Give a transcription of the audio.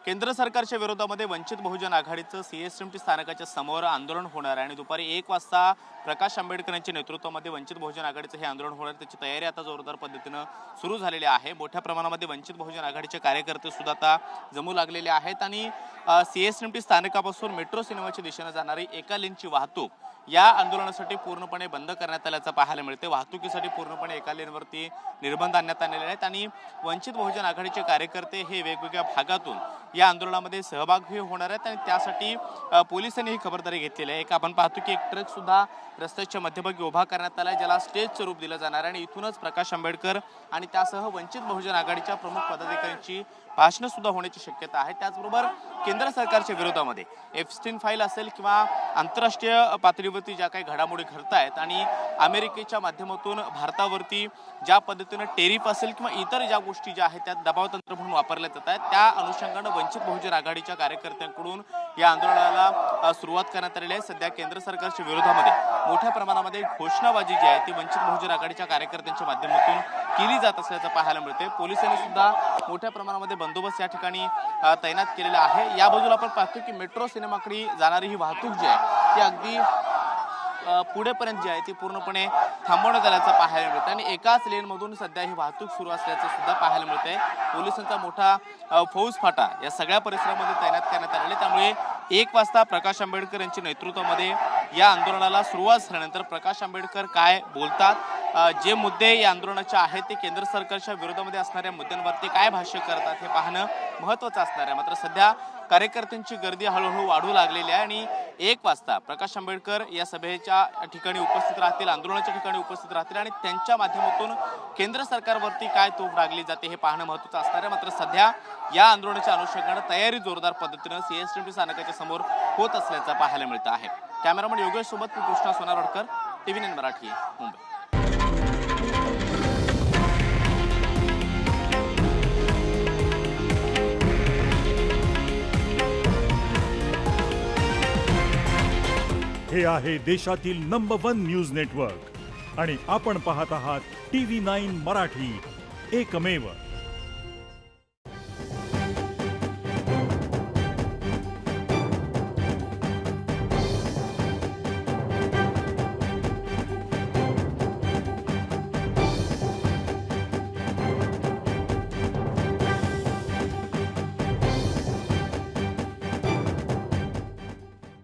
केंद्र सरकारच्या विरोधामध्ये वंचित बहुजन आघाडीचं सीएसएमटी स्थानकाच्या समोर आंदोलन होणार आहे आणि दुपारी 1 वाजता प्रकाश आंबेडकर यांच्या नेतृत्वामध्ये वंचित बहुजन आघाडीचं हे आंदोलन होणार, त्याची तयारी आता जोरदार पद्धतीनं सुरू झालेली आहे। मोठ्या प्रमाणामध्ये वंचित बहुजन आघाडीचे कार्यकर्ते सुद्धा आता जमू लागलेले आहेत आणि सीएसएमटी स्थानकापासून मेट्रो सिनेमाच्या दिशेने जाणारी एका लेनची वाहतूक या आंदोलनासाठी पूर्णपणे बंद करण्यात आल्याचं पाहायला मिळते। वाहतुकीसाठी पूर्णपणे एका लेनवरती निर्बंध आणण्यात आलेले आहेत आणि वंचित बहुजन आघाडीचे कार्यकर्ते हे वेगवेगळ्या भागातून या आंदोलनामध्ये सहभागी होणार आहेत आणि त्यासाठी पोलिसांनी ही खबरदारी घेतलेली आहे। एक आपण पाहतो की एक ट्रक सुद्धा रस्त्याच्या मध्यभागी उभा करण्यात आला आहे, ज्याला स्टेजचं रूप दिलं जाणार आहे आणि इथूनच प्रकाश आंबेडकर आणि त्यासह वंचित बहुजन आघाडीच्या प्रमुख पदाधिकाऱ्यांची भाषणं सुद्धा होण्याची शक्यता आहे। त्याचबरोबर केंद्र सरकारच्या विरोधामध्ये एप्स्टीन फाईल असेल किंवा आंतरराष्ट्रीय पातळीवरती ज्या काही घडामोडी घडत आहेत आणि अमेरिकेच्या माध्यमातून भारतावरती ज्या पद्धतीनं टेरिफ असेल किंवा इतर ज्या गोष्टी ज्या आहेत त्या दबाव तंत्र म्हणून वापरल्या जात आहेत, त्या अनुषंगानं वंचित बहुजन आघाडीच्या कार्यकर्त्यांकडून या आंदोलनाला सुरुवात करण्यात आलेली आहे। सध्या केंद्र सरकारच्या विरोधामध्ये मोठ्या प्रमाणामध्ये घोषणाबाजी जी आहे ती वंचित बहुजन आघाडीच्या कार्यकर्त्यांच्या माध्यमातून केली जात असल्याचं पाहायला मिळते। पोलिसांनी सुद्धा मोठ्या प्रमाणामध्ये बंदोबस्त या ठिकाणी तैनात केलेला आहे। या बाजूला आपण पाहतो की मेट्रो सिनेमाकडे जाणारी ही वाहतूक जी आहे ती अगदी पुढेपर्यंत जी आहे ती पूर्णपणे थांबवण्यात आल्याचं पाहायला मिळतं आणि एकाच लेनमधून सध्या ही वाहतूक सुरू असल्याचं सुद्धा पाहायला मिळतंय। पोलिसांचा मोठा फौज फाटा या सगळ्या परिसरामध्ये तैनात करण्यात आलेले, त्यामुळे 1 वाजता प्रकाश आंबेडकर यांच्या नेतृत्वामध्ये या आंदोलनाला सुरुवात झाल्यानंतर प्रकाश आंबेडकर काय बोलतात, जे मुद्दे या आंदोलनाचे आहेत ते केंद्र सरकारच्या विरोधामध्ये असणाऱ्या मुद्द्यांवरती काय भाष्य करतात हे पाहणं महत्त्वाचं असणार आहे। मात्र सध्या कार्यकर्त्यांची गर्दी हळूहळू वाढू लागलेली आहे आणि 1 वाजता प्रकाश आंबेडकर या सभेच्या ठिकाणी उपस्थित राहतील, आंदोलनाच्या ठिकाणी उपस्थित राहतील आणि त्यांच्या माध्यमातून केंद्र सरकारवरती काय तोफ डागली जाते हे पाहणं महत्त्वाचं असणार आहे। मात्र सध्या या आंदोलनाच्या अनुषंगानं तयारी जोरदार पद्धतीनं सीएसएमटी स्थानकाच्या समोर होत असल्याचं पाहायला मिळतं आहे। कॅमेरामन योगेश सोबत मी कृष्णा सोनारवडकर, TV9 मराठी, मुंबई। हे आहे देशातील नंबर 1 न्यूज नेटवर्क आणि आपण पाहत आहात TV9 मराठी, एकमेव।